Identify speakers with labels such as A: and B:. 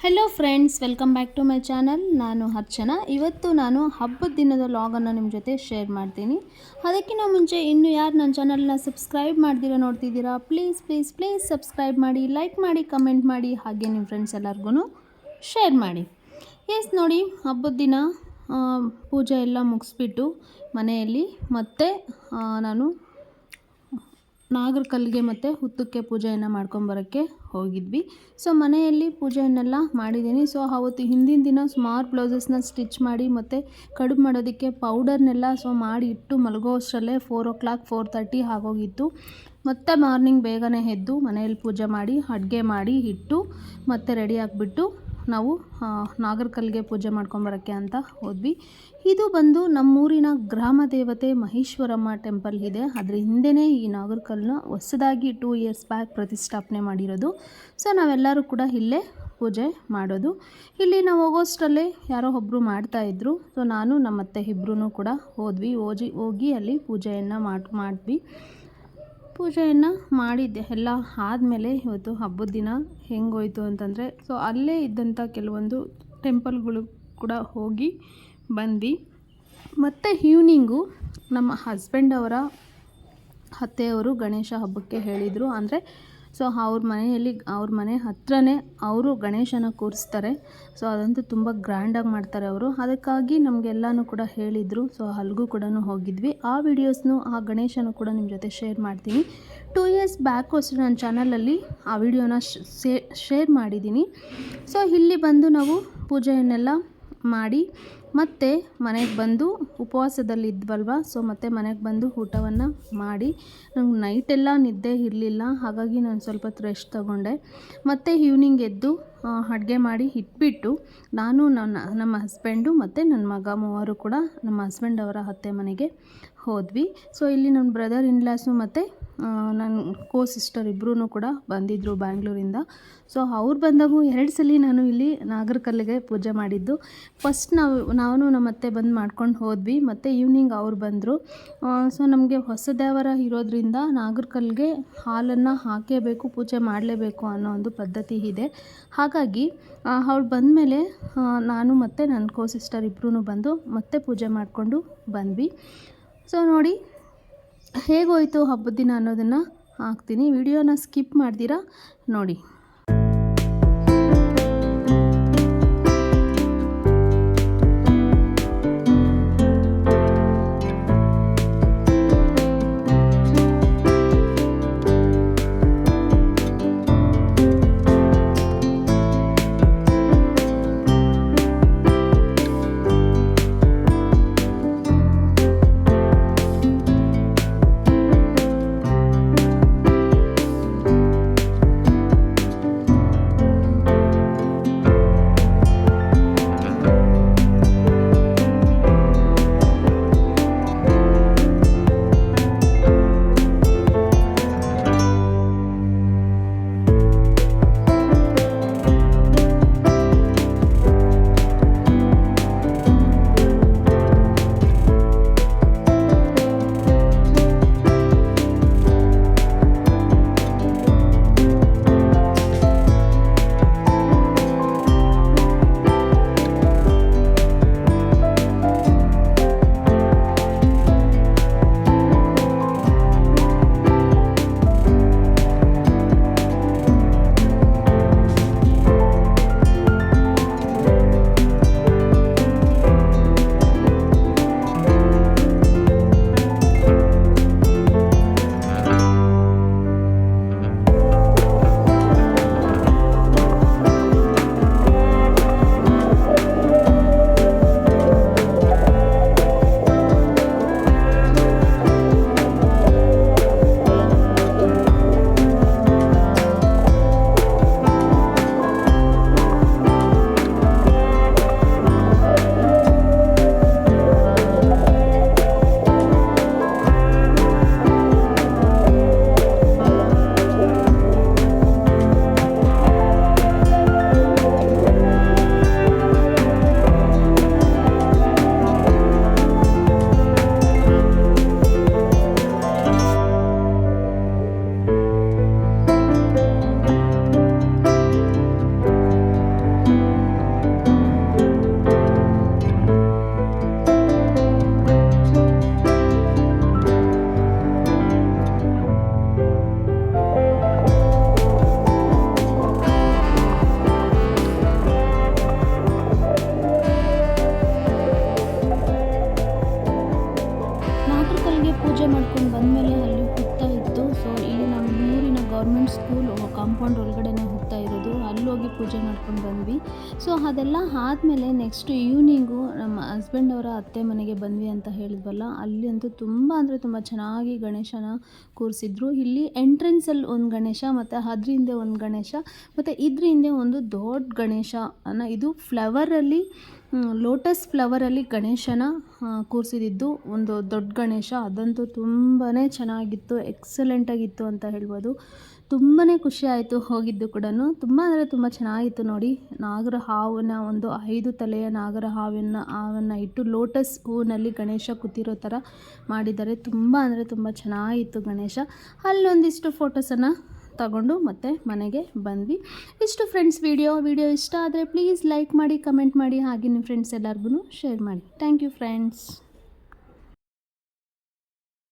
A: Hello friends, welcome back to my channel. ನಾನು ಅರ್ಚನಾ. ಇವತ್ತು ನಾನು ಹಬ್ಬದ ದಿನದ ಲಾಗನ್ನು ನಿಮ್ಮ ಜೊತೆ ಶೇರ್ ಮಾಡ್ತೀನಿ. ಅದಕ್ಕಿಂತ ಮುಂಚೆ ಇನ್ನೂ ಯಾರು ನನ್ನ ಚಾನಲ್ನ ಸಬ್ಸ್ಕ್ರೈಬ್ ಮಾಡ್ದಿರೋ ನೋಡ್ತಿದ್ದೀರಾ, ಪ್ಲೀಸ್ ಪ್ಲೀಸ್ ಪ್ಲೀಸ್ ಸಬ್ಸ್ಕ್ರೈಬ್ ಮಾಡಿ, ಲೈಕ್ ಮಾಡಿ, ಕಮೆಂಟ್ ಮಾಡಿ, ಹಾಗೆ ನಿಮ್ಮ ಫ್ರೆಂಡ್ಸ್ ಎಲ್ಲರಿಗೂ ಶೇರ್ ಮಾಡಿ. ಎಸ್ ನೋಡಿ, ಹಬ್ಬದ ದಿನ ಪೂಜೆ ಎಲ್ಲ ಮುಗಿಸ್ಬಿಟ್ಟು ಮನೆಯಲ್ಲಿ ಮತ್ತೆ ನಾನು ನಾಗರಕಲ್ಲಿಗೆ ಮತ್ತು ಹುತ್ತಕ್ಕೆ ಪೂಜೆಯನ್ನು ಮಾಡ್ಕೊಂಬರೋಕ್ಕೆ ಹೋಗಿದ್ವಿ. ಸೊ ಮನೆಯಲ್ಲಿ ಪೂಜೆಯನ್ನೆಲ್ಲ ಮಾಡಿದ್ದೀನಿ. ಸೊ ಅವತ್ತು ಹಿಂದಿನ ದಿನ ಸುಮಾರು ಬ್ಲೌಸಸ್ನ ಸ್ಟಿಚ್ ಮಾಡಿ ಮತ್ತು ಕಡುಬು ಮಾಡೋದಕ್ಕೆ ಪೌಡರ್ನೆಲ್ಲ ಮಾಡಿ ಇಟ್ಟು ಮಲಗೋ ಅಷ್ಟರಲ್ಲೇ 4 o'clock 4:30 ಆಗೋಗಿತ್ತು. ಮತ್ತು ಮಾರ್ನಿಂಗ್ ಬೇಗನೆ ಎದ್ದು ಮನೆಯಲ್ಲಿ ಪೂಜೆ ಮಾಡಿ ಅಡುಗೆ ಮಾಡಿ ಇಟ್ಟು ಮತ್ತೆ ರೆಡಿ ಆಗಿಬಿಟ್ಟು ನಾವು ನಾಗರಕಲ್ಲಿಗೆ ಪೂಜೆ ಮಾಡ್ಕೊಂಬರೋಕ್ಕೆ ಅಂತ ಹೋದ್ವಿ. ಇದು ಬಂದು ನಮ್ಮೂರಿನ ಗ್ರಾಮ ದೇವತೆ ಮಹೇಶ್ವರಮ್ಮ ಟೆಂಪಲ್ ಇದೆ. ಅದರ ಹಿಂದೆಯೇ ಈ ನಾಗರಕಲ್ಲನ್ನ ಹೊಸದಾಗಿ 2 years ಬ್ಯಾಕ್ ಪ್ರತಿಷ್ಠಾಪನೆ ಮಾಡಿರೋದು. ಸೊ ನಾವೆಲ್ಲರೂ ಕೂಡ ಇಲ್ಲೇ ಪೂಜೆ ಮಾಡೋದು. ಇಲ್ಲಿ ನಾವು ಹೋಗೋಷ್ಟರಲ್ಲೇ ಯಾರೋ ಒಬ್ಬರು ಮಾಡ್ತಾಯಿದ್ರು. ಸೊ ನಾನು ನಮ್ಮ ಅತ್ತೆ ಇಬ್ಬರೂ ಕೂಡ ಹೋಗಿ ಅಲ್ಲಿ ಪೂಜೆಯನ್ನು ಮಾಡಿದ್ವಿ. ಪೂಜೆಯನ್ನು ಮಾಡಿದ್ದೆ ಎಲ್ಲ ಆದಮೇಲೆ ಇವತ್ತು ಹಬ್ಬದ ದಿನ ಹೆಂಗೋಯ್ತು ಅಂತಂದರೆ, ಸೊ ಅಲ್ಲೇ ಇದ್ದಂಥ ಕೆಲವೊಂದು ಟೆಂಪಲ್ಗಳು ಕೂಡ ಹೋಗಿ ಬಂದ್ವಿ. ಮತ್ತು ಈವ್ನಿಂಗು ನಮ್ಮ ಹಸ್ಬೆಂಡ್ ಅವರ ಅತ್ತೆಯವರು ಗಣೇಶ ಹಬ್ಬಕ್ಕೆ ಹೇಳಿದರು. ಅಂದರೆ ಸೊ ಅವ್ರ ಮನೆ ಹತ್ರನೇ ಅವರು ಗಣೇಶನ ಕೂರಿಸ್ತಾರೆ. ಸೊ ಅದಂತೂ ತುಂಬ ಗ್ರ್ಯಾಂಡಾಗಿ ಮಾಡ್ತಾರೆ ಅವರು. ಅದಕ್ಕಾಗಿ ನಮಗೆಲ್ಲನೂ ಕೂಡ ಹೇಳಿದರು. ಸೊ ಅಲ್ಲಿಗೂ ಕೂಡ ಹೋಗಿದ್ವಿ. ಆ ವಿಡಿಯೋಸ್ನು ಆ ಗಣೇಶನು ಕೂಡ ನಿಮ್ಮ ಜೊತೆ ಶೇರ್ ಮಾಡ್ತೀನಿ. 2 years ಬ್ಯಾಕು ಅಷ್ಟೇ ನನ್ನ ಚಾನಲಲ್ಲಿ ಆ ವಿಡಿಯೋನ ಶೇರ್ ಮಾಡಿದ್ದೀನಿ. ಸೊ ಇಲ್ಲಿ ಬಂದು ನಾವು ಪೂಜೆಯನ್ನೆಲ್ಲ ಮಾಡಿ ಮತ್ತು ಮನೆಗೆ ಬಂದು ಉಪವಾಸದಲ್ಲಿದ್ವಲ್ವ. ಸೊ ಮತ್ತು ಮನೆಗೆ ಬಂದು ಊಟವನ್ನು ಮಾಡಿ, ನಂಗೆ ನೈಟೆಲ್ಲ ನಿದ್ದೆ ಇರಲಿಲ್ಲ. ಹಾಗಾಗಿ ನಾನು ಸ್ವಲ್ಪ ಹೊತ್ತು ರೆಸ್ಟ್ ತೊಗೊಂಡೆ. ಮತ್ತು ಈವ್ನಿಂಗ್ ಎದ್ದು ಅಡುಗೆ ಮಾಡಿ ಇಟ್ಬಿಟ್ಟು ನಾನು ನಮ್ಮ ಹಸ್ಬೆಂಡು ಮತ್ತು ನನ್ನ ಮಗ ಮೂವರು ಕೂಡ ನಮ್ಮ ಹಸ್ಬೆಂಡ್ ಅವರ ಅತ್ತೆ ಮನೆಗೆ ಹೋದ್ವಿ. ಸೊ ಇಲ್ಲಿ ನನ್ನ ಬ್ರದರ್ ಇನ್ಲಾಸು ಮತ್ತು ನನ್ನ ಸಿಸ್ಟರ್ ಇಬ್ಬರೂ ಕೂಡ ಬಂದಿದ್ದರು ಬ್ಯಾಂಗ್ಳೂರಿಂದ. ಸೊ ಅವ್ರು ಬಂದಾಗೂ 2 ಸಲ ನಾನು ಇಲ್ಲಿ ನಾಗರಕಲ್ಲಿಗೆ ಪೂಜೆ ಮಾಡಿದ್ದು. ಫಸ್ಟ್ ನಾನು ನಮ್ಮ ಅತ್ತೆ ಬಂದು ಮಾಡ್ಕೊಂಡು ಹೋದ್ವಿ. ಮತ್ತು ಈವ್ನಿಂಗ್ ಅವ್ರು ಬಂದರು. ಸೊ ನಮಗೆ ಹೊಸ ದೇವರ ಇರೋದ್ರಿಂದ ನಾಗರಕಲ್ಲಿಗೆ ಹಾಲನ್ನು ಹಾಕಲೇಬೇಕು, ಪೂಜೆ ಮಾಡಲೇಬೇಕು ಅನ್ನೋ ಒಂದು ಪದ್ಧತಿ ಇದೆ. ಹಾಗಾಗಿ ಅವಳು ಬಂದಮೇಲೆ ನಾನು ಮತ್ತು ನನ್ನ ಸಿಸ್ಟರ್ ಇಬ್ಬರೂ ಬಂದು ಮತ್ತೆ ಪೂಜೆ ಮಾಡಿಕೊಂಡು ಬಂದ್ವಿ. ಸೊ ನೋಡಿ ಹೇಗೋಯಿತು ಹಬ್ಬದ ದಿನ ಅನ್ನೋದನ್ನು ಹಾಕ್ತೀನಿ. ವಿಡಿಯೋನ ಸ್ಕಿಪ್ ಮಾಡ್ದಿರಾ ನೋಡಿ. ಮಾಡ್ಕೊಂಡು ಬಂದ್ವಿ. ಸೊ ಅದೆಲ್ಲ ಆದಮೇಲೆ ನೆಕ್ಸ್ಟ್ ಈವ್ನಿಂಗು ನಮ್ಮ ಹಸ್ಬೆಂಡ್ ಅವರ ಅತ್ತೆ ಮನೆಗೆ ಬಂದ್ವಿ ಅಂತ ಹೇಳಿದ್ವಲ್ಲ, ಅಲ್ಲಿ ಅಂತೂ ತುಂಬ ಅಂದರೆ ತುಂಬ ಚೆನ್ನಾಗಿ ಗಣೇಶನ ಕೂರಿಸಿದ್ರು. ಇಲ್ಲಿ ಎಂಟ್ರೆನ್ಸಲ್ಲಿ ಒಂದು ಗಣೇಶ ಮತ್ತು ಅದ್ರ ಹಿಂದೆ ಒಂದು ಗಣೇಶ ಮತ್ತು ಇದ್ರ ಹಿಂದೆ ಒಂದು ದೊಡ್ಡ ಗಣೇಶ ಇದು ಫ್ಲವರಲ್ಲಿ ಲೋಟಸ್ ಫ್ಲವರಲ್ಲಿ ಗಣೇಶನ ಕೂರಿಸಿದ್ದು ಒಂದು ದೊಡ್ಡ ಗಣೇಶ. ಅದಂತೂ ತುಂಬಾ ಚೆನ್ನಾಗಿತ್ತು, ಎಕ್ಸಲೆಂಟಾಗಿತ್ತು ಅಂತ ಹೇಳ್ಬೋದು. ತುಂಬಾ ಖುಷಿ ಆಯಿತು ಹೋಗಿದ್ದು ಕೂಡ. ತುಂಬ ಅಂದರೆ ತುಂಬ ಚೆನ್ನಾಗಿತ್ತು ನೋಡಿ. ನಾಗರ ಹಾವನ್ನ ಒಂದು 5 ತಲೆಯ ನಾಗರ ಹಾವನ್ನು ಇಟ್ಟು ಲೋಟಸ್ ಹೂವಿನಲ್ಲಿ ಗಣೇಶ ಕೂತಿರೋ ಥರ ಮಾಡಿದ್ದಾರೆ. ತುಂಬ ಅಂದರೆ ತುಂಬ ಚೆನ್ನಾಗಿತ್ತು ಗಣೇಶ. ಅಲ್ಲೊಂದಿಷ್ಟು ಫೋಟೋಸನ್ನು ತಗೊಂಡು ಮತ್ತೆ ಮನೆಗೆ ಬಂದ್ವಿ. ಇಷ್ಟು ಫ್ರೆಂಡ್ಸ್ ವಿಡಿಯೋ ಇಷ್ಟ ಆದರೆ ಪ್ಲೀಸ್ ಲೈಕ್ ಮಾಡಿ, ಕಮೆಂಟ್ ಮಾಡಿ, ಹಾಗೆ ನಿಮ್ಮ ಫ್ರೆಂಡ್ಸ್ ಎಲ್ಲರಿಗೂ ಶೇರ್ ಮಾಡಿ. Thank you friends.